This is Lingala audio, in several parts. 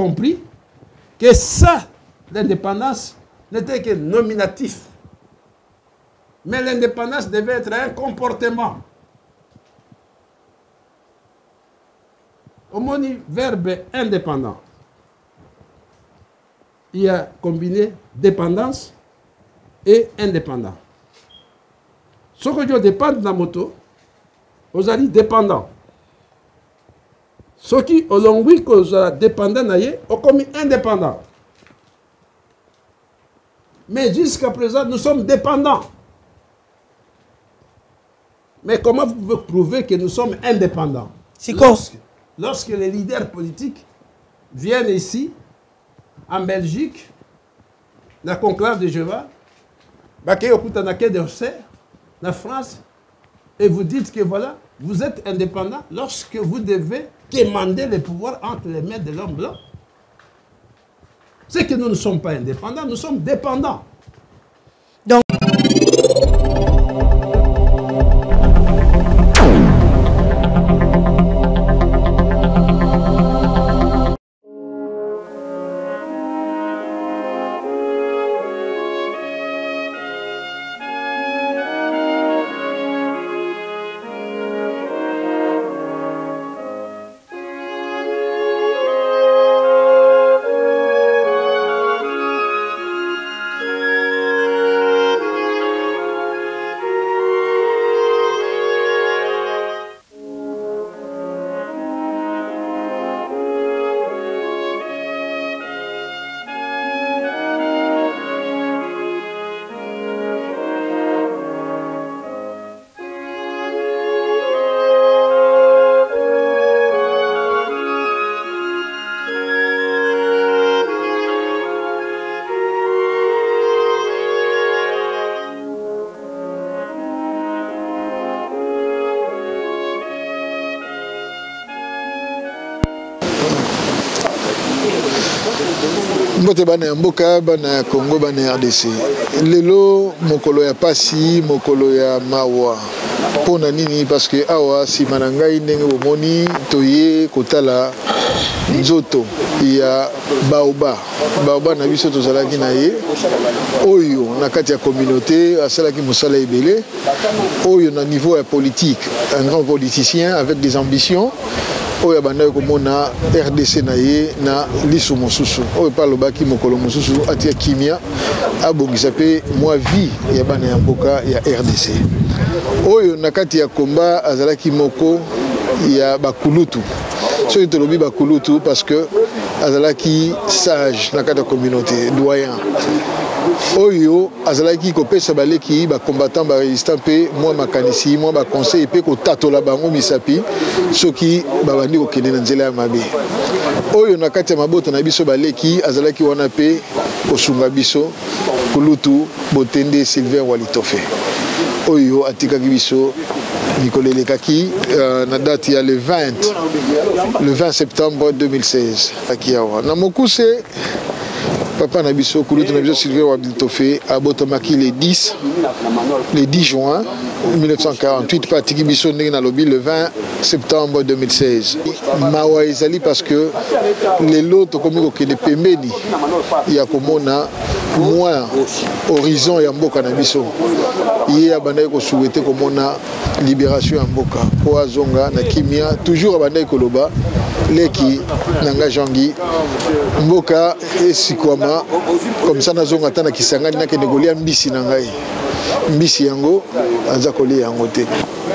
compris que ça, l'indépendance, n'était que nominatif. Mais l'indépendance devait être un comportement. Au moni verbe indépendant, il y a combiné dépendance et indépendant. Ce que je dépends de la moto, vous allez dépendant. Ce qui, au long oui, que vous allez dépendant, vous commis indépendant. Mais jusqu'à présent, nous sommes dépendants. Mais comment vous pouvez prouver que nous sommes indépendants? Lorsque les leaders politiques viennent ici, en Belgique, dans la conclave de Jéhovah, en France, et vous dites que voilà, vous êtes indépendant lorsque vous devez demander le pouvoir entre les mains de l'homme blanc. C'est que nous ne sommes pas indépendants, nous sommes dépendants. Donc, mbote bana ya mboka bana ya Congo bana ya RDC lelo mokolo ya pasi mokolo ya mawa pona nini parce que awa sima na ngai ndenge bomoni toye kotala nzoto ya baoba na biso tozalaki na ye oyo na kati ya communauté asalaki mosala ebele oyo na niveau ya politique un grand politicien avec des ambitions oyo abanda komona RDC na ye na liso mosusu oyo palobaki mokolo mosusu atia kimia abongisa pe mwa vie ya bana ya mboka ya RDC oyo na kati ya komba azalaki moko ya bakulutu soki tolobi bakulutu parce que azalaki sage na kati ya communauté doyen oyo azalaki kopesa baleki ba combattant ba résistant pe moi makanisi moi ba conseil pe ko tatola bango misapi soki babandi kokende na nzela ya mabe oyo na kati ya mabota na biso baleki azalaki wana pe kosunga biso kulutu botende Sylvain Walitofe oyo atikaki biso Nikolelekaki na date ya le 20 septembre 2016 akiawa na mokuse papa na biso kulutu na biso Sylvain Walitofe abotomaki le 10 juin 1948 patiki biso ndenge na lobi le 20 septembre 2016 mawa ezali parce que lelo tokomi kokende pembeni ya komona moins horizon ya mboka na biso ye abandaki kosouhaite komona libération ya mboka po azonga na kimia toujours abandaki koloba leki nanga jangi mboka esikwama comme ça nazonga ata na Kisangani nakende kolia mbisi na ngai mbisi yango aza kolia yango te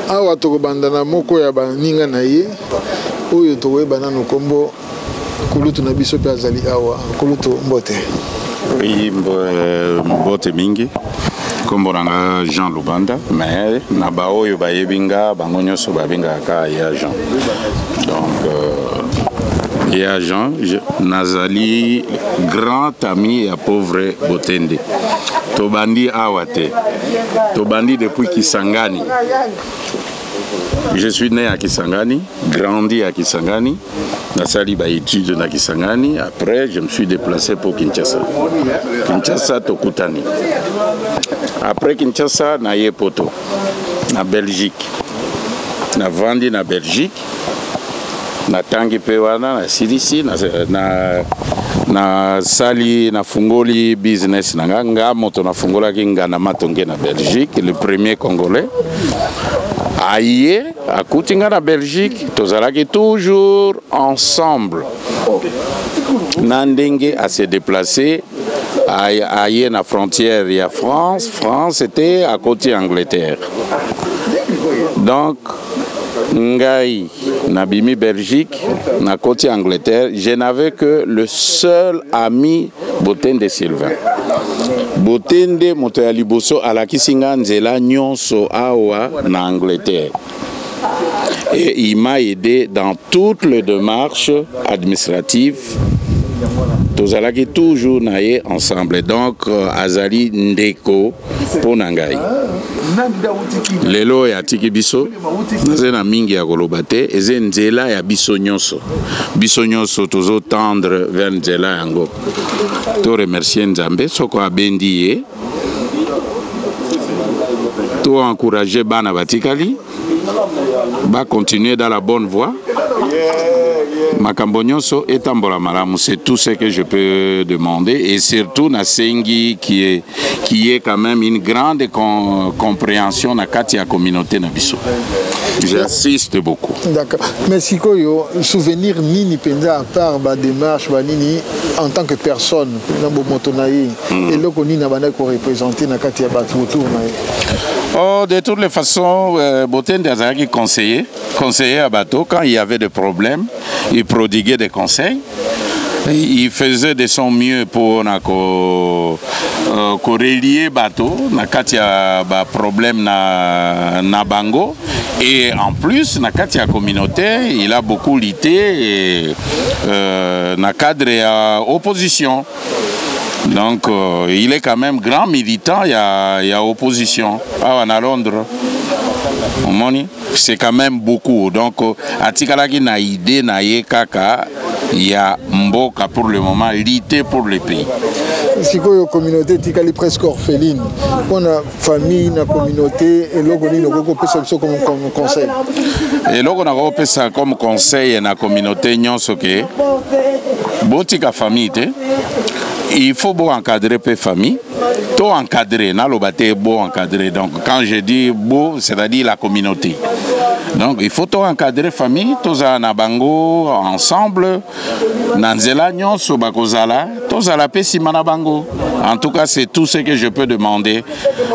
awa tokobanda na moko ya baninga na ye oyo tokoyeba nano kombo kulutu na biso pe azali awa kulutu mbote. Oui, mbote mingi kombo nanga Jean Lubanda mais na baoyo bayebinga bango nyonso babengaka ya Jean donc ya Jean nazali grand ami ya pauvre Botende tobandi awate tobandi depuis Kisangani. Je suis né à Kisangani, grandi à Kisangani, nasali ba études na Kisangani. Après, je me suis déplacé pour Kinshasa. Kinshasa tokutani. Après Kinshasa, na Yepoto, na Belgique. Na vandi na Belgique. na tangi pe wana na silisi na sali na fungoli business nga moto na fungola kinga na matonge na Belgique, le premier congolais aye akutinga na Belgique, tozalaki toujours ensemble nandenge à se déplacer aye na frontière ya France était à côté Angleterre. Donc ngai nabimi Belgique na côté Angleterre, je n'avais que le seul ami Botende Sylvain. Botende moto ya liboso alakisinga nzela nyonso awa na Angleterre. Et il m'a aidé dans toutes les démarches administratives. Tozalaki toujours naye ensemble. Donc azali ndeko ponangai. Lelo ya tiki biso nazena mingi ya kolobate eze nzela ya biso nyonso tozo tendre vers nzela yango. To remercier Nzambe soko abendi ye. To encourager bana batikali ba continuer dans la bonne voie. Makambo nyonso etambola malamu, c'est tout ce que je peux demander, et surtout na sengi qui est quand même une grande compréhension na kati ya communauté na biso. J'insiste beaucoup. D'accord. Mais sikoyo souvenir nini penza à part ba démarche ba nini en tant que personne na bomoto na yi et loko nini na bana ko représenter na kati ya batu autour na yi. Oh, de toutes les façons, Botende azalaki conseiller à bateau quand il y avait des problèmes, il prodiguait des conseils. Il faisait de son mieux pour relier bateau, na katia ba problème na bango, et en plus na katia communauté, il a beaucoup lutté na cadre opposition. Donc il est quand même grand militant, il y a opposition. Ah, à Londres. C'est quand même beaucoup. Donc atikalaki na idée na ye kaka, il y a mboka pour le moment, lutter pour le pays. Si la communauté est presque orpheline, on a famille, la communauté, et là on a ça comme conseil. Et là on a ça comme conseil et la communauté nyonso ke botika famille te. Il faut beau encadrer peu famille, tout encadrer, na lobate beau encadrer. Donc quand je dis beau, c'est-à-dire la communauté. Donc il faut tout encadrer famille, tous na bango ensemble, nanzela nyonso bakozala, tous à la pesima na bango. En tout cas, c'est tout ce que je peux demander,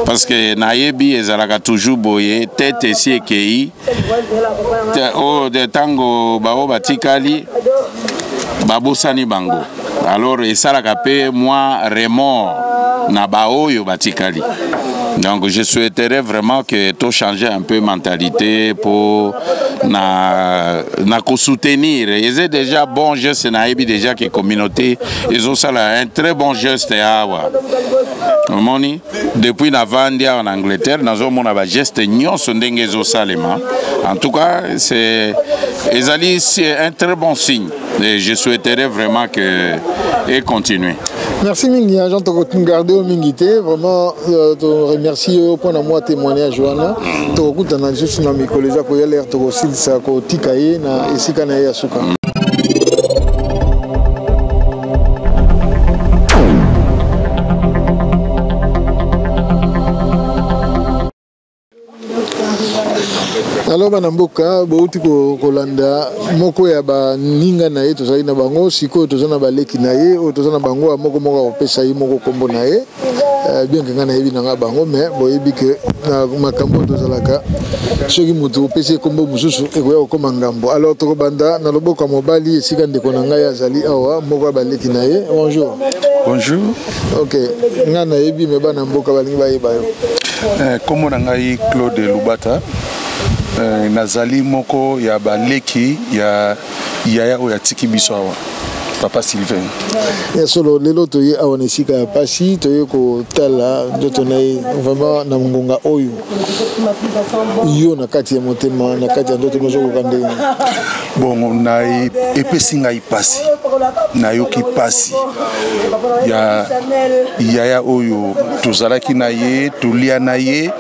parce que nayebi ezalaka toujours boye tête ici ekei. Oh de tango bao batikali babosani bango. Alors et ça la capé moi remords na baoyo batikali. Donc je souhaiterais vraiment que tout change un peu mentalité pour na soutenir. Ils ont déjà bon geste naïbi déjà que communauté ils ont ça un très bon geste awa. Moni depuis la Vandia en Angleterre nous avons un geste nyonso ndenge zo salema. En tout cas c'est un très bon signe et je souhaiterais vraiment que et continuer. Merci mingi agent to garder au mingité vraiment to remercier pour na moi témoignage wana to kutana juste na mikoleza ko yaler to silsa ko tikaye na esika na ya suka. Alors banamboka bouti kolanda moko ya ba ninga na ye tozali na bango siko tozana baleki na ye o tozana bango moko opesa ye moko kombo na ye bien que ngana yebi na bango mais boyebi que makambo tozalaka soki mutu opesa kombo mususu ekoya kokoma ngambo. Alors tokobanda na loboko mobali esika ndeko na ngai azali awa moko ya baleki na ye. Bonjour. Bonjour. OK. Ngana yebi me bana mboka balingi bayeba yo. Kombo na ngai Claude Lubata. Nazali moko ya baleki ya yaya oya tiki biso awa Papa Sylvain. Ya solo lelo toye awa nesika ya pasi toye ko tala ndoto naye vraiment na ngonga oyo yo na kati ya motema na kati ya ndoto mozo kokande. Bon na epesi ngai pasi na yoki pasi ya yaya oyo tozalaki na ye tolia na ye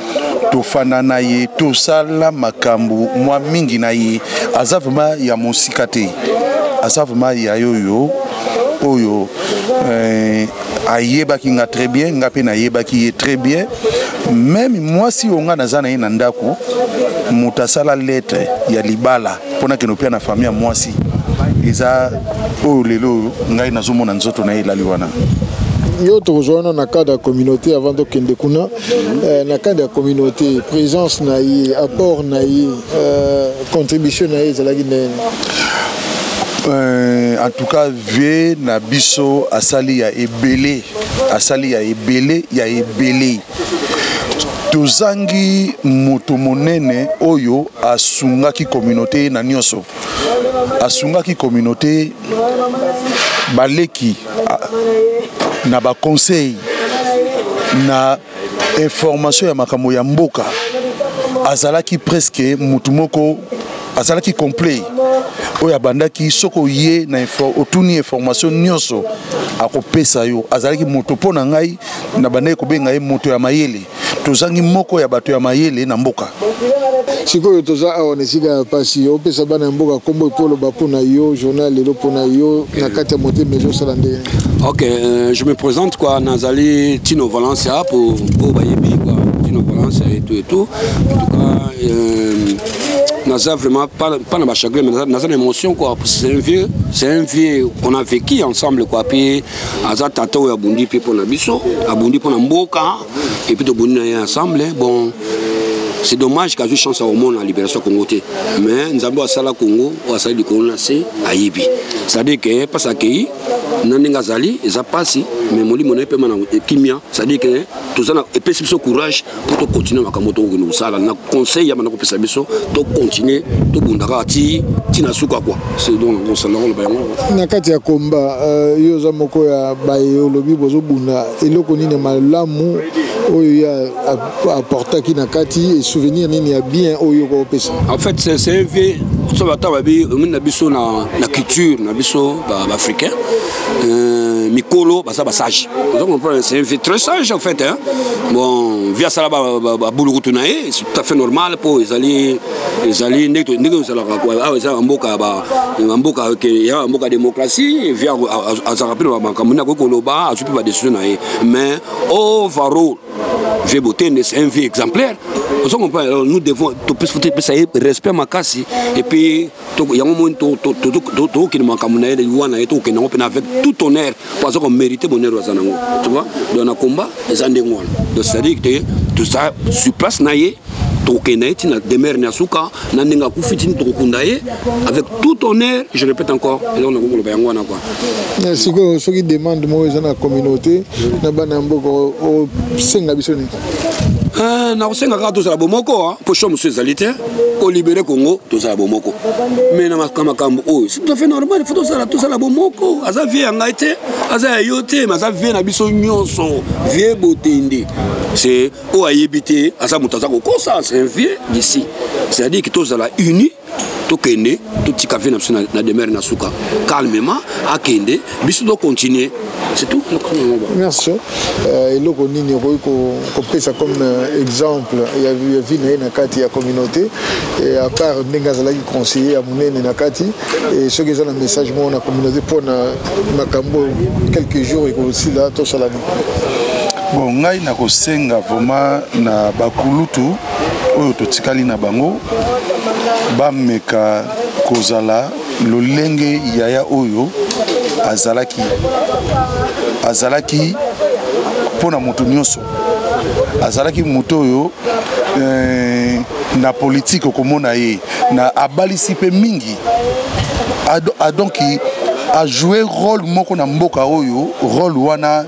tofanda na ye tosala makambo mwa mingi na ye aza vraiment ya mosika te aza vraiment ya yoyo oyo ayebaki nga très bien nga pe nayebaki ye très bien même moi si onga naza na ye na ndako moto asala lettre ya libala mpona keno pia na famille ya mwasi eza oyo lelo ngai nazomona nzoto na ye elali wana yo tokozwana na cadre ya communauté avant tokende kuna na cadre ya communauté présence na ye apport na ye contribution na ye ezalaki ndenge en tout cas vie na biso asali ya ebele ya ebele tozangi moto monene oyo asungaki communauté na nyonso asungaki communauté baleki na ba conseil na information ya makambo ya mboka azalaki presque mutu moko azalaki complet oyo abandaki soko ye na otuni information nyonso akopesa yo azalaki moto mpo na ngai na bandaki kobenga ye moto ya mayele tozangi moko ya bato ya mayele na mboka sikoyo toza awa na esika ya pasi opesa bana ya mboka kombo epoloba mpona yo journal lelo mpona yo na kati ya motema ezosala ndenge. Ok, je me présente quoi nazali Tino Valencia pour bayebi quoi Tino Valencia et tout en tout cas naza vraiment pas dans ma chagrin mais naza une émotion quoi c'est un vieux on a vécu ensemble quoi puis aza tata oyo abundi pe pona biso abundi pona mboka et puis to bundi ensemble bon. C'est dommage qu'à chance au monde en libération Congo. Mais nous avons à la Congo, ou à la du Congo, c'est Aïbi. C'est-à-dire que, parce que nous avons ça passe, mais mon limonade peut m'en kimia. C'est-à-dire que tout ça, et puis ce courage pour continuer à Kamoto, nous ça, nous conseille à mon opération de continuer, de bundara, tina suka quoi. C'est donc on s'en rend le bain. Nakati ya combat, yoza moko ya bayo lobi bozo bunda, eloko nini malamu oyo ya apporta ki nakati et souvenir nini ya bien oyo ko pesa. En fait c'est un vieux ça va tababi na biso na culture na biso ba africain mikolo ba ça ba sage. Donc c'est un vieux très sage en fait hein. Bon via ça ba boulou tunaé c'est tout à fait normal pour les alliés nego ça la quoi ah ça mboka que ya mboka démocratie via à rappeler ba kamuna ko koloba a super ba décision naé mais overall j'ai beauté c'est un vie exemplaire. Nous devons respect makasi et puis il y a un moment qui nous manque avec tout honneur parce qu'on mérite bonheur tu vois dans un combat les andengwan donc c'est-à-dire que tout ça sur place naie tokeneti na demeure na suka na ninga kufitini tokundaye avec tout honneur je répète encore et on a ngolo bayango na quoi merci ko soki demande mo ezana communauté na bana mboko o senga bisoni na kosenga kaka tozala bomoko po cho monsieur ezali te kolibere Congo tozala bomoko mais na makambo oyo c'est tout à fait normal il faut tozala bomoko aza vie ya ngai te aza ya yo te mais aza vie na biso nyonso vie botende c'est o ayebite aza moto aza kokosa c'est un vieux d'ici c'est-à-dire que tozala uni tokende totika vie na demeure na suka calmement akende biso do continuer c'est tout. Merci. Eloko nini ko pesa comme exemple il y a vu na kati ya communauté et à part ndengazala qui conseiller à munene na kati et ce que ça un message mo na communauté pour na makambo quelques jours et aussi là to salami. Bon ngai na kosenga vraiment na bakulutu oyo totikali na bango bameka kozala lolenge yaya oyo azalaki pona moto nyonso azalaki moto oyo na politique okomona ye na abalisi pe mingi donc a joué rôle moko na mboka oyo rôle wana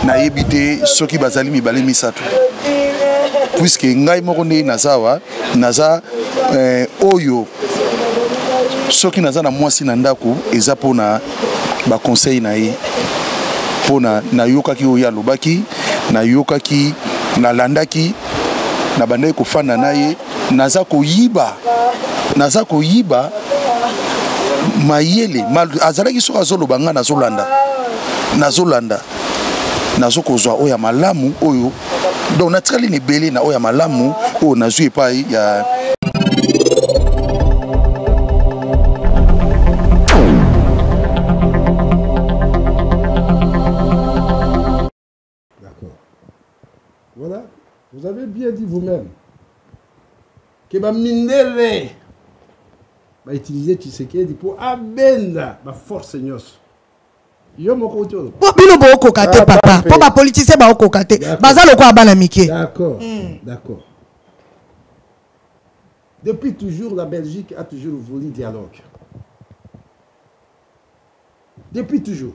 na yebite soki bazali mibale misato puisque ngai moko ne nazawa naza oyo soki naza na mwasi na ndako eza pona ba conseil na ye pona na yokaki oya lobaki na yokaki na landaki na bandai ko fana na ye naza ko yiba mayele azalaki so azoloba nga nazolanda nazokozwa oya malamu oyo donc natikali ni belé na oya malamu o na zui pa ya Voilà, vous avez bien dit vous-même que Mindele va utiliser Tshisekedi pour abenda la force nyos. Yo moko tolo. Bino bo kokate papa. Pour ba politicien ba kokate. Bazalo ko abana mike. D'accord. D'accord. Depuis toujours la Belgique a toujours voulu dialogue. Depuis toujours.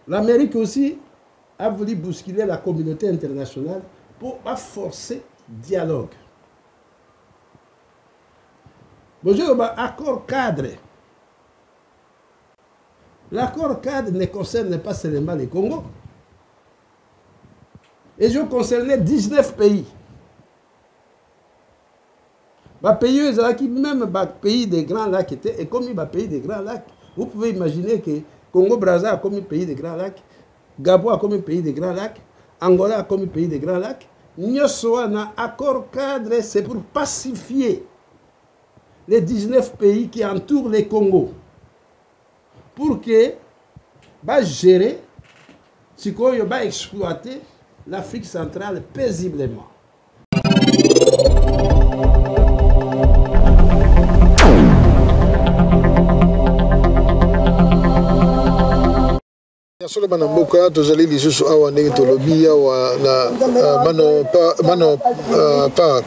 L'Amérique aussi a voulu bousculer la communauté internationale pour forcer dialogue. Bonjour, accord cadre. L'accord cadre ne concerne pas seulement le Congo. Et je concernais 19 pays. Pays qui même pays des Grands Lacs était comme un pays des Grands Lacs. Vous pouvez imaginer que Congo-Brazza a comme un pays des Grands Lacs. Gabon a comme pays des Grands Lacs, Angola a comme pays des Grands Lacs. Nyosoana, accord cadre, c'est pour pacifier les 19 pays qui entourent les Congo. Pour que, gérer, exploiter l'Afrique centrale paisiblement. Solo banamboka tozali lisusu awa ndenge tolobi awa na mano park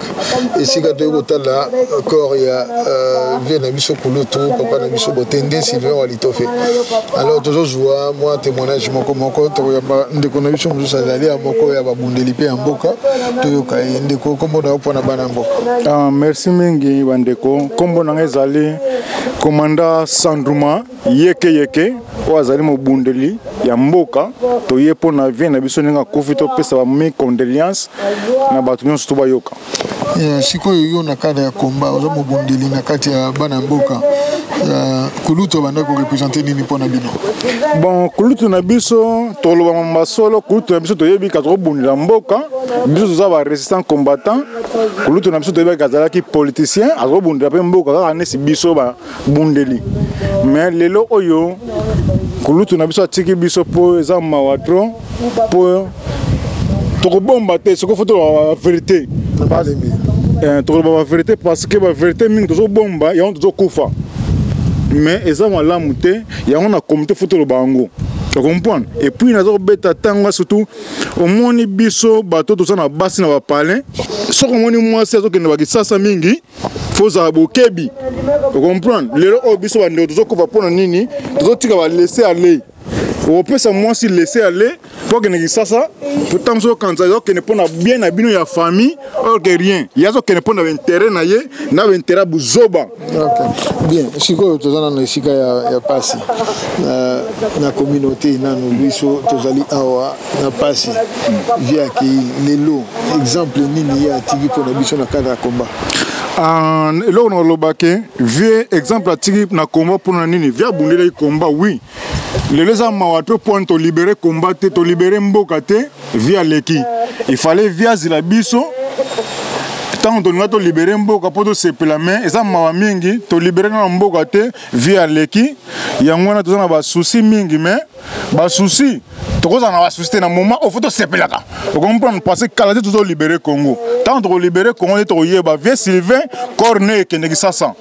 esika toyeko tala corps ya vie na biso kulutu papa na biso botende Sylvain Walitofe. Alors tozozwa moi témoignage moko tokoyamba ndeko na biso mosusu azali ya moko ya babundeli pe ya mboka toyoka ye ndeko kombo na opona bana mboka. Merci mingi bandeko kombo na ezali commandant Sandruma yeke o azali mobundeli ya mboka toye pona vie na biso ninga kofi to pesa ba mi condoléances na batu nyonso to bayoka. Sikoyo yo na kada ya komba ozo mobundeli na kati ya bana mboka kulutu banda ko représenter nini pona bino. Bon kulutu na biso to loba mbasolo kulutu na biso toyebi ka to bundela mboka biso za ba résistant combattant kulutu na biso toyebi ka zala ki politicien azo bundela pe mboka ka nesi biso ba bundeli mais lelo oyo kulutu na biso atiki biso po eza mawatro po tokobomba te soko foto la vérité tokobomba la vérité parce que la vérité mingi tozobomba yango tozokufa mais eza malamu te yango na comité foto lo bango tu comprends et puis nazo beta tanga surtout au moni biso bato to na basi na ba palais soko moni mwasi azokende bakisasa mingi foza bokebi tu comprends lelo o biso bande tozokufa pona nini tozotika ba laisser aller au pesa mwasi laisser aller pour que nekisasa pourtant so kanza yo kene pona bien na bino ya famille or que rien yazo kene pona intérêt na ye na intérêt buzoba. OK bien siko tozana na sika ya pasi na communauté na no biso tozali awa na pasi via ki lelo exemple nini ya tigi pona biso na cadre ya combat. Là on lobake vie exemple atiki na combat pona nini via bundela combat oui les mawato point to libérer combat to libérer mboka te via leki il fallait via zilabiso tant on a to libérer mboka poto sepela main eza mawa mingi to libérer na mboka te via leki yango na tozana ba souci mingi mais ba souci to koza na ba souci na moment au photo sepelaka on comprend parce que kala to libérer Congo tant to libérer Congo to yeba via Sylvain Corneille keneki sasa.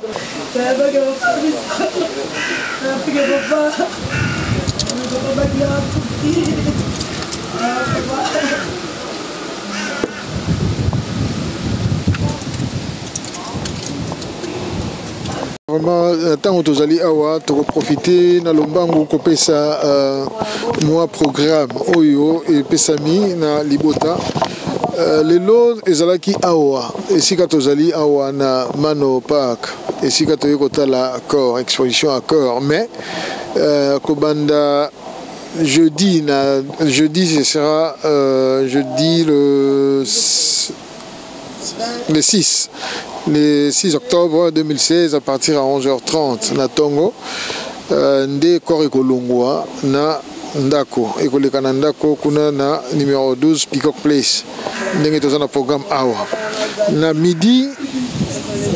Vraiment, tant que tozali awa, tu profiter na lombangu kopesa moi programme oyo et pesami na libota. Lelo ezalaki awa, esika tozali awa na Mano Park, esika toyeko tala accord, exposition accord, mais kobanda jeudi ce sera jeudi le 6 octobre 2016 à partir à 11h30 na Tongo nde Koreko Longwa na ndako ekoleka na ndako kuna na numéro 12 Peacock Place ndenge toza na programme awa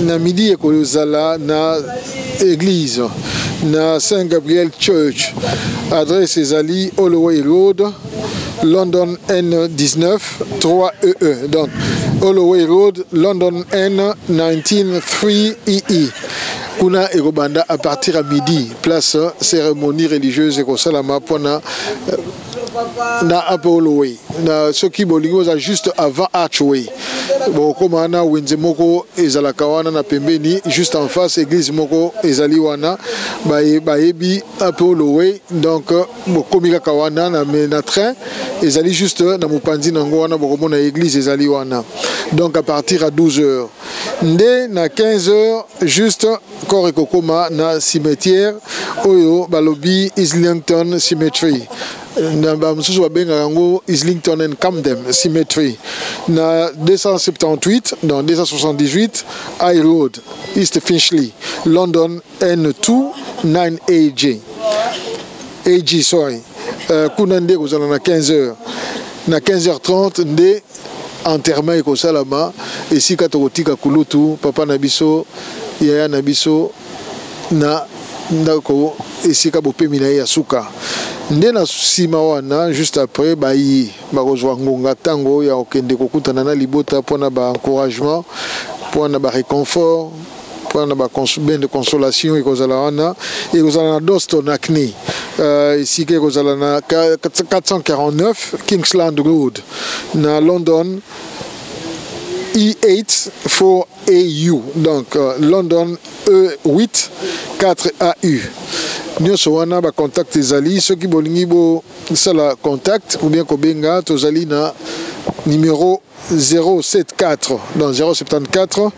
na midi ekozala na église na Saint Gabriel Church adresse ezali Holloway Road London N19 3EE donc Holloway Road London N19 3EE kuna ekobanda à partir à midi place cérémonie religieuse ekosalama pona na Holloway na soki bolingo za juste avant Archway bokoma na wenze moko ezalaka wana na pembeni juste en face église moko ezali wana bayebi Holloway donc bokomi kaka wana na train ezali juste na mopanzi nango wana bokomona église ezali wana donc à partir à 12h nde na 15h juste corps ekokoma na cimetière oyo balobi Islington Cemetery na bamususu babengaka yango Islington and Camden Cemetery na 278 dans 278 High Road East Finchley London N2 9AG sorry kuna nde kozala na 15h na 15h30 nde enterrement ekosalama esika tokotika kulutu papa na biso yaya na biso na ndako esika bopemi na ye ya suka nde na sima wana juste après bayi bakozwa ngonga tango ya okende kokutana na libota mpona ba encouragement mpona ba réconfort mpona ba ben de consolation ekozala wana ekozala na Doston Acne esika ekozala na 449 Kingsland Road na London E8 4AU donc London E8 4AU nyonso wana ba contact ezali soki bolingi bo sala contact ou bien kobenga tozali na numéro 074 donc 074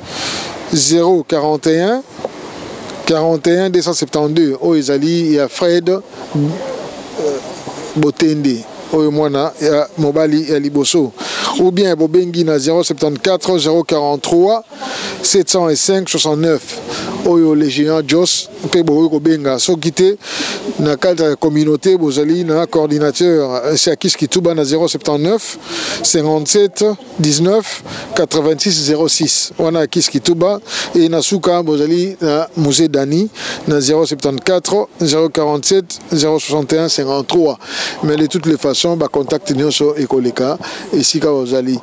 041 41 272 o ezali ya Fred Botende oyo mwana ya mobali ya liboso ou bien bobengi na 074 043 705 69 oyo les géants Jos pe boyo kobenga soki te na cadre ya communauté bozali na coordinateur Siakis Kituba na 079 57 19 86 06 wana Kis Kituba et na suka bozali na musée Dani na 074 047 061 53 mais de toutes les façons ba contact nyonso ekoleka esika bozali.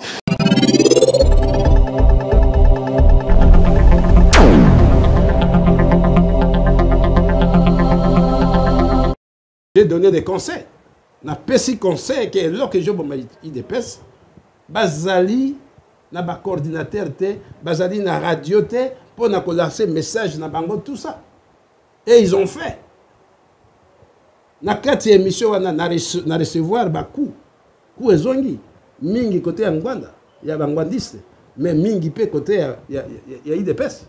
J'ai donné des conseils. Na pesi conseil que lorsque je bomba IDPS, bazali na ba coordinateur te, bazali na radio te pour na lancer message na bango tout ça. Et ils ont fait. Na 4e émission na recevoir ba coup ezongi mingi côté ya Ngwanda, ya bangwandiste, mais mingi pe côté ya IDPS.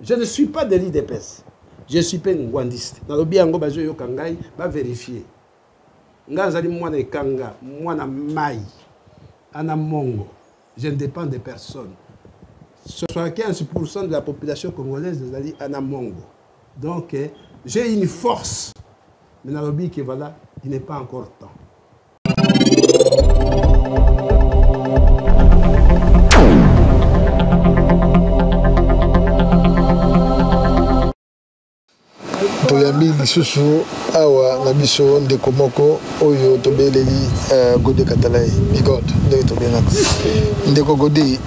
Je ne suis pas de l'IDPS. Je suis pas ngwandiste. Dans le biango bazo yo kangai ba vérifier. Ngazali mwana ekanga, mwana mai. Ana mongo. Je ne dépends de personne. 75% de la population congolaise est ana mongo. Donc j'ai une force. Mais dans le bi que voilà, il n'est pas encore temps. toyambi lisusu awa na biso ndeko moko oyo tobeleli Godé Katalai Bigod ndeko tobengaka ndeko Godé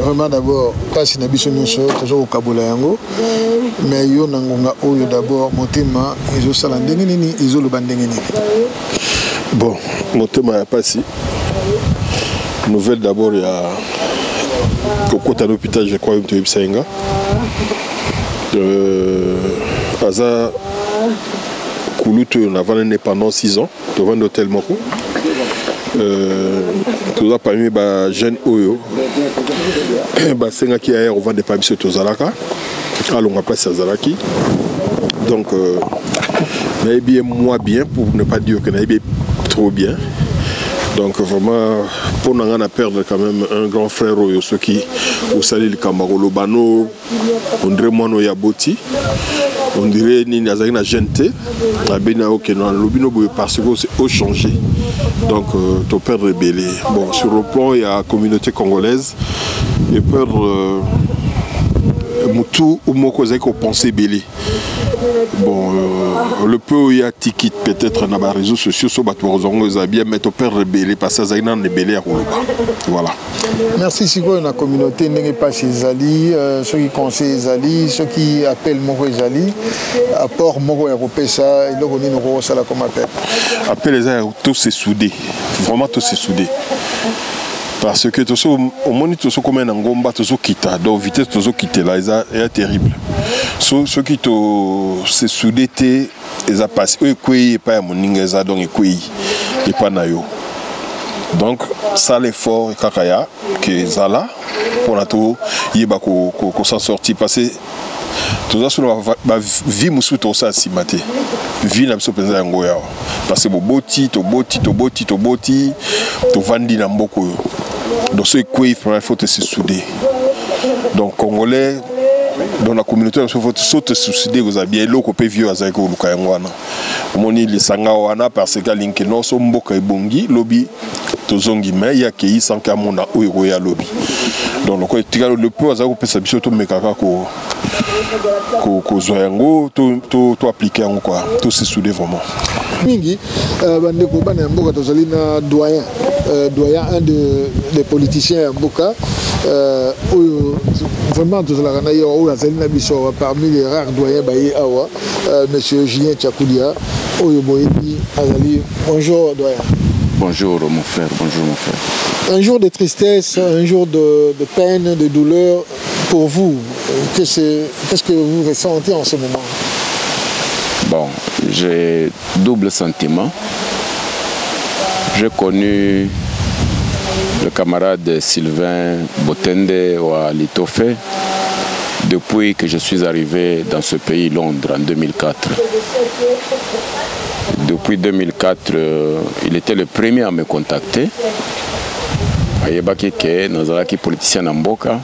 vraiment d'abord kasi na biso nyonso tozo kokabola yango mais yo na ngonga oyo d'abord motema ezosala ndenge nini ezoloba ndenge nini. Bon, motema ya pasi nouvelle d'abord ya kokota l'hôpital je crois que Sainga Aza Kulutu on a vendu pendant 6 ans devant l'hôtel Moko. Tout ça parmi les jeunes Oyo. Senga qui a on vend des parmi ceux Tozalaka. Alors on va passer à Zalaki. Donc bien moi bien pour ne pas dire que bien trop bien. Donc vraiment pour nous a perdre quand même un grand frère Oyo ceux qui au Salil Kamaro Lobano André Mono Yaboti. on dirait ni azali na gente na bena ok non lobino boye parce que c'est au changer donc to perdre rebelle bon sur le plan il y a la communauté congolaise et perdre mutu umoko zeko penser belé bon le peu où il y a ticket peut-être dans les réseaux sociaux sur bateau bien mais to perdre rebelle parce que ça na rebelle à voilà. Merci Siko na communauté n'est pas chez Zali ceux qui conseillent Zali ceux qui appellent Moko Zali apport Moko ya kopesa il doit nous rose la comme appel les gens tous se souder vraiment tous se souder parce que tout ça au moins tout ça comme un ngomba tout ça quitta donc vitesse tout ça quitter là est terrible ceux qui se souder te ils a passé eux quoi pas mon ningeza donc et pas nayo. Donc, ça l'effort kakaya que Zala pour la tout yeba ko s'en sortir parce que tout ça sur la vie musu to ça si maté vie na biso penza ngoya parce que boti to vandi na mboko donc ce quoi il faut se souder donc congolais dans la communauté il faut se soucier vous avez bien loko pe vieux azako luka yangwana moni li sanga wana parce que link no so mboka ebongi lobi tozongi mais ya ki sans ka mona oyo ya lobi donc le peu azako pesa biso to mekaka ko zoyango to appliquer en quoi tout se souder vraiment mingi bande ko bana mboka tozali na doyen un des politiciens ya mboka vraiment tozala na yo oyo azali na biso parmi les rares doyens baye awa monsieur Julien Tchakudia oyo boyebi azali bonjour doyen. Bonjour mon frère, bonjour mon frère. Un jour de tristesse, un jour de peine, de douleur pour vous. Qu'est-ce que vous ressentez en ce moment? Bon, j'ai double sentiment. J'ai connu le camarade Sylvain Botende à Litofé depuis que je suis arrivé dans ce pays, Londres, en 2004. Depuis 2004, il était le premier à me contacter. Ayebaki ke nazalaki politicien na mboka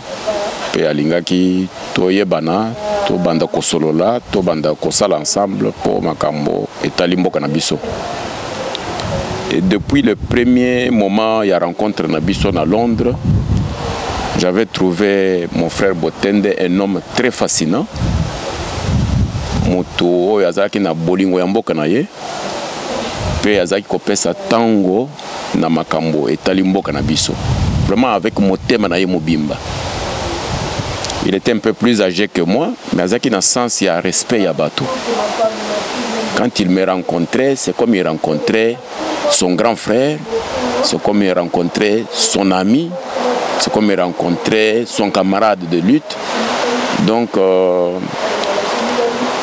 pe alingaki toyebana to banda kosolola to banda kosala ensemble pour makambo etali mboka na biso. Et depuis le premier moment il y a rencontre na biso à Londres, j'avais trouvé mon frère Botende un homme très fascinant. Moto oyo azalaki na bolingo ya mboka na ye pe azalaki kopesa tango na makambo etali mboka na biso vraiment avec motema na ye mobimba. Il était un peu plus âgé que moi mais azalaki na sens ya respect ya bato. Quand il me rencontrait, c'est comme il rencontrait son grand frère, c'est comme il rencontrait son ami, c'est comme il rencontrait son camarade de lutte. Donc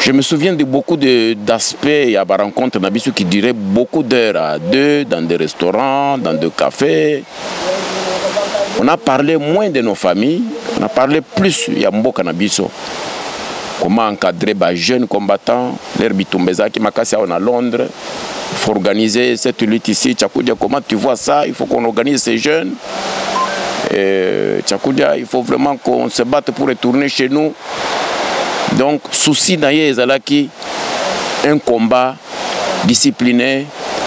je me souviens de beaucoup d'aspects à la rencontre Nabiso qui durait beaucoup d'heures à deux, dans des restaurants, dans des cafés. On a parlé moins de nos familles, on a parlé plus de Mboka Nabiso. Comment encadrer les jeunes combattants, les Bitumbeza qui m'a cassé à Londres. Il faut organiser cette lutte ici. Tchakudia, comment tu vois ça? Il faut qu'on organise ces jeunes. Tchakudia, il faut vraiment qu'on se batte pour retourner chez nous. Donc, souci d'ailleurs, Zalaki, un combat discipliné,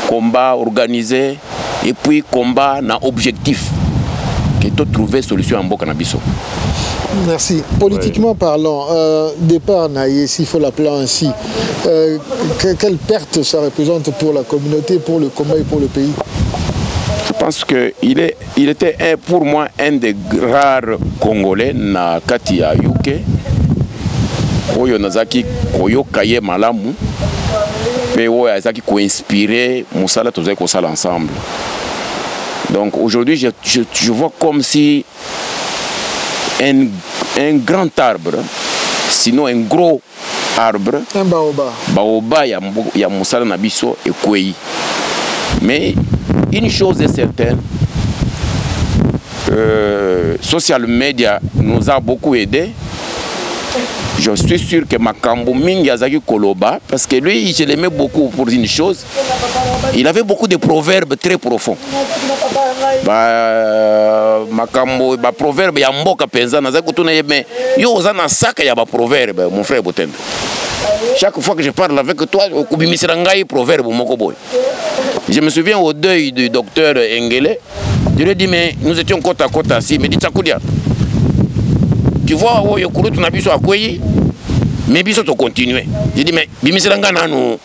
combat organisé, et puis combat na objectif, qui est trouver solution en Mboka Nabiso. Merci. Politiquement parlant, départ Naïe, s'il faut l'appeler ainsi, quelle perte ça représente pour la communauté, pour le combat et pour le pays? Je pense qu'il était pour moi un des rares Congolais na Katia UK. Oyo nazaki koyoka ye malamu pe oyo azaki ko inspirer musala tozaki ko sala ensemble. Donc aujourd'hui je vois comme si un grand arbre, sinon un gros arbre, un baoba ya musala na biso ekwei. Mais une chose est certaine, social media nous a beaucoup aidé. Je suis sûr que Makambo Mingi Azaki Koloba, parce que lui, je l'aimais beaucoup pour une chose, il avait beaucoup de proverbes très profonds. Makambo, proverbe ya mboka penza, nazaki kutuna yeme, yo ozana saka ya proverbe, mon frère Botende. Chaque fois que je parle avec toi, proverbe je me souviens au deuil du docteur Engele, je lui ai dit, mais nous étions côte à côte assis, mais dit Takoudia, tu vois, mais biso to continuer. J'ai dit, mais bimisiranga na nous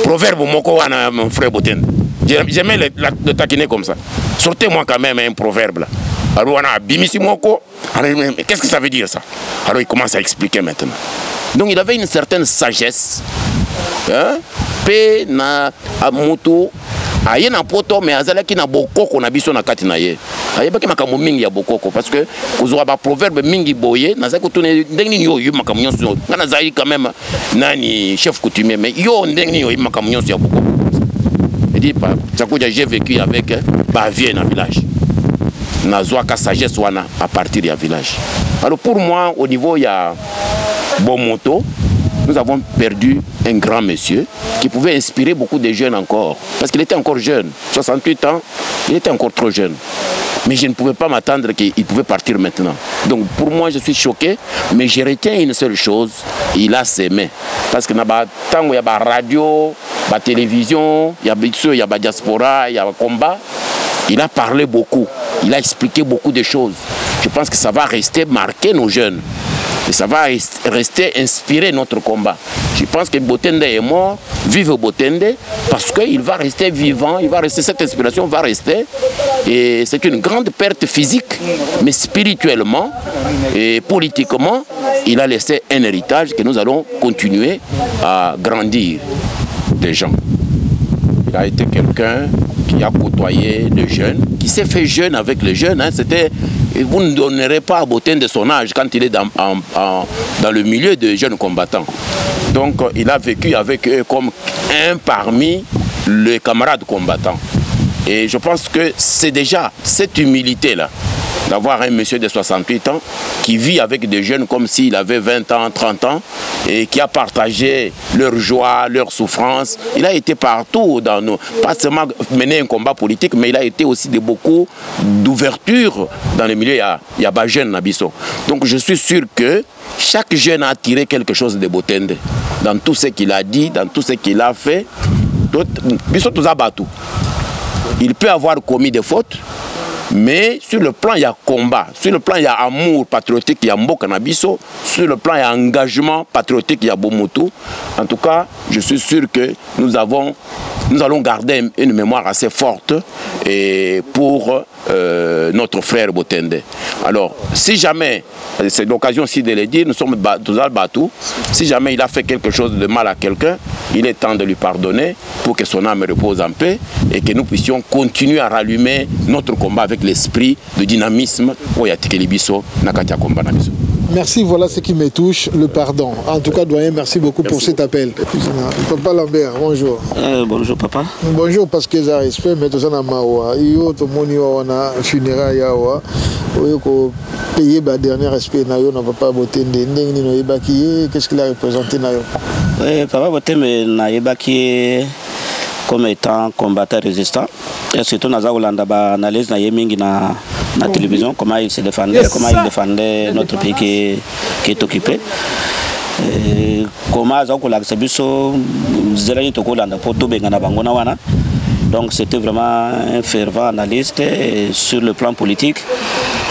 proverbe moko wana mon frère Boten. J'aimais le taquiner comme ça. Sortez-moi quand même un proverbe là. Alors on a bimisi moko. Alors qu'est-ce que ça veut dire ça? Alors il commence à expliquer maintenant. Donc il avait une certaine sagesse. Hein? Pe na moto aye na poto mais azalaki na bokoko na biso na kati na ye. Ayebaki makambo mingi ya bokoko parce que kozwa ba proverbe mingi boye naza ko tone ndenge yo yo makambo nyonso ngana zali quand même nani chef coutumier mais yo ndenge yo makambo nyonso ya bokoko. Il dit pas j'ai vécu avec ba vieux na village. Nazwa ka sagesse wana à partir du village. Alors pour moi au niveau il y a Bomoto, nous avons perdu un grand monsieur qui pouvait inspirer beaucoup de jeunes encore. Parce qu'il était encore jeune, 68 ans, il était encore trop jeune. Mais je ne pouvais pas m'attendre qu'il pouvait partir maintenant. Donc pour moi, je suis choqué, mais je retiens une seule chose, il a ses mains. Parce que tant qu'il y a la radio, la télévision, il y a la diaspora, il y a le combat, il a parlé beaucoup, il a expliqué beaucoup de choses. Je pense que ça va rester marqué nos jeunes. Et ça va rester inspirer notre combat. Je pense que Botende est mort, vive Botende, parce qu'il va rester vivant, il va rester, cette inspiration va rester. Et c'est une grande perte physique, mais spirituellement et politiquement, il a laissé un héritage que nous allons continuer à grandir des gens. Il a été quelqu'un qui a côtoyé les jeunes, qui s'est fait jeune avec les jeunes. Hein. Vous ne donnerez pas à Botende de son âge quand il est dans le milieu des jeunes combattants. Donc il a vécu avec eux comme un parmi les camarades combattants. Et je pense que c'est déjà cette humilité-là, d'avoir un monsieur de 68 ans qui vit avec des jeunes comme s'il avait 20 ans, 30 ans et qui a partagé leur joie, leur souffrance. Il a été partout dans nos... Pas seulement mener un combat politique, mais il a été aussi de beaucoup d'ouverture dans les milieux. Il y a des jeunes Nabiso. Donc je suis sûr que chaque jeune a tiré quelque chose de Botende dans tout ce qu'il a dit, dans tout ce qu'il a fait. Il peut avoir commis des fautes, mais sur le plan, il y a combat. Sur le plan, il y a amour patriotique, il y a Mboka Nabiso. Sur le plan, il y a engagement patriotique, il y a Bomoto. En tout cas, je suis sûr que nous allons garder une mémoire assez forte et pour notre frère Botende. Alors, si jamais, c'est l'occasion aussi de le dire, nous sommes tous à Batou, si jamais il a fait quelque chose de mal à quelqu'un, il est temps de lui pardonner pour que son âme repose en paix et que nous puissions continuer à rallumer notre combat avec l'esprit de dynamisme. Merci, voilà ce qui me touche, le pardon. En tout cas, doyen, merci beaucoup pour cet appel. Papa Lambert, bonjour. Bonjour, papa. Bonjour, parce que ça respect, mais tout ça n'a pas eu tout le monde a funérailles, payer le dernier respect, n'a pas voté, qu'est-ce qu'il a représenté? Oui, papa voté, mais n'a pas comme étant combattant résistant. Et surtout, nous avons analyse na télévision, comment il se défendait, comment il défendait notre pays qui est occupé. Comment donc c'était vraiment un fervent analyste sur le plan politique.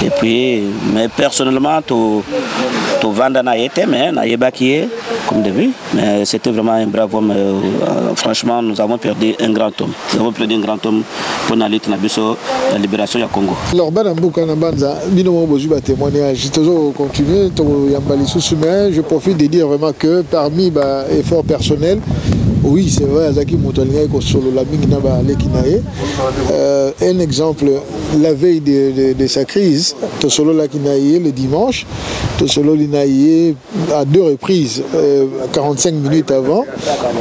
Et puis, mais personnellement, tout Vandana était, mais comme début. Mais c'était vraiment un brave homme. Franchement, nous avons perdu un grand homme. Nous avons perdu un grand homme pour la lutte la libération du Congo. Alors, je profite de dire vraiment que parmi les efforts personnels, oui, c'est vrai, un exemple, la veille de sa crise, le dimanche, à 2 reprises, 45 minutes avant,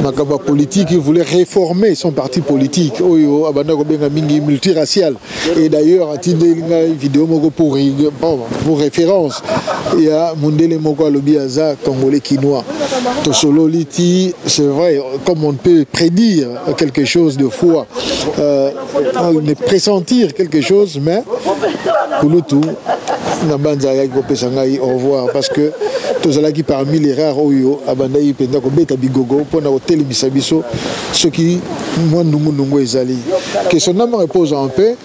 Makaba politique, il voulait réformer son parti politique, multiracial. Et d'ailleurs, une vidéo pour référence, il y a Mundele Moko Alobiaza, Congolais Quinois. Tosolo Liti, c'est vrai, comme on peut prédire quelque chose de foi, pressentir quelque chose, mais pour le tout, au revoir, parce que tozalaki parmi les rares oyo abandai penda kobeta bigogo mpona kotelemisa biso soki mwa ndungu ezali que son âme repose en paix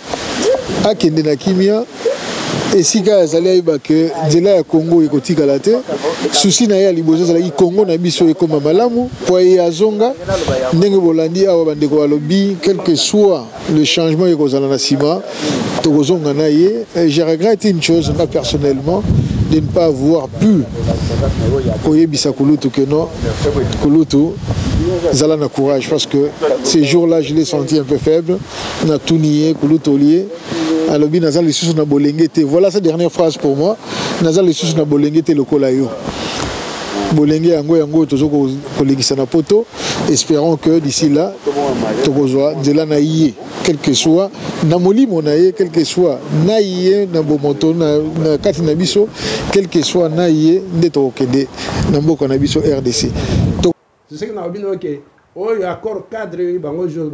akende na kimia esika azali ayeba ke nzela ya Congo ekotikala te susi na ye ya liboso ezalaki Congo na biso ekoma malamu po ye azonga ndenge bolandi awa bandeko balobi quel que soit le changement ekozala na nsima tokozonga na ye. Je regrette une chose moi personnellement de ne pas avoir pu koyebisa Kulutu que non Kulutu zala na courage parce que ces jours-là je l'ai senti un peu faible na tout nié Kulutu lié alobi naza lisusu na bolengete. Voilà sa dernière phrase pour moi. Naza lisusu na bolengete lokola yo. Bolenge yango tozo kolekisa na poto. Espérons que d'ici là tokozwa nzela na iye quel que soit na molimo na ye, quel que soit na iye na bomoto na kati na biso, quel que soit na iye nde tokende na mboka na biso RDC. C'est ce que nous avons dit que il y a accord cadre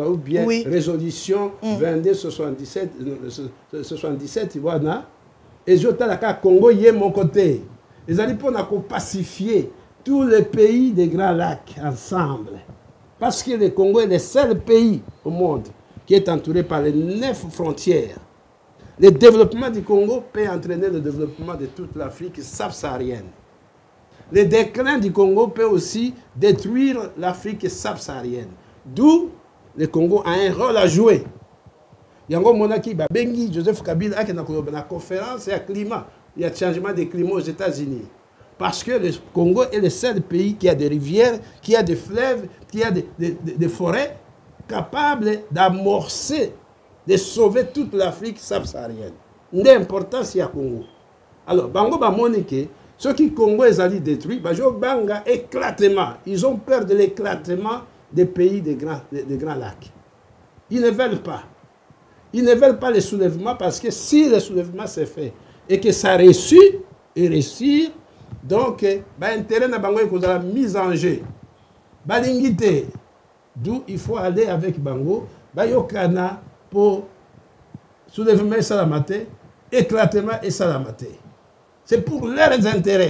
ou bien oui. Résolution 2277 voilà et je t'ai Congo y est mon côté les alliés pour pacifier tous les pays des Grands Lacs ensemble parce que le Congo est le seul pays au monde qui est entouré par les 9 frontières. Le développement du Congo peut entraîner le développement de toute l'Afrique subsaharienne. Le déclin du Congo peut aussi détruire l'Afrique subsaharienne. D'où le Congo a un rôle à jouer. Yango Monaki, Bengi, Joseph Kabila, qui a une conférence sur le climat. Il y a un changement de climat aux États-Unis. Parce que le Congo est le seul pays qui a des rivières, qui a des fleuves, qui a des forêts capables d'amorcer, de sauver toute l'Afrique subsaharienne. L'importance c'est le Congo. Alors, Bango Bamonike, ceux qui Congo est allé détruit, Banga éclatement. Ils ont peur de l'éclatement des pays des grands lacs. Ils ne veulent pas. Ils ne veulent pas le soulèvement parce que si le soulèvement s'est fait et que ça réussit, donc, l'intérêt n'a pas la mise en jeu. Balingité, d'où il faut aller avec Bango, Bayokana pour soulèvement et salamate, éclatement et salamate. C'est pour leurs intérêts.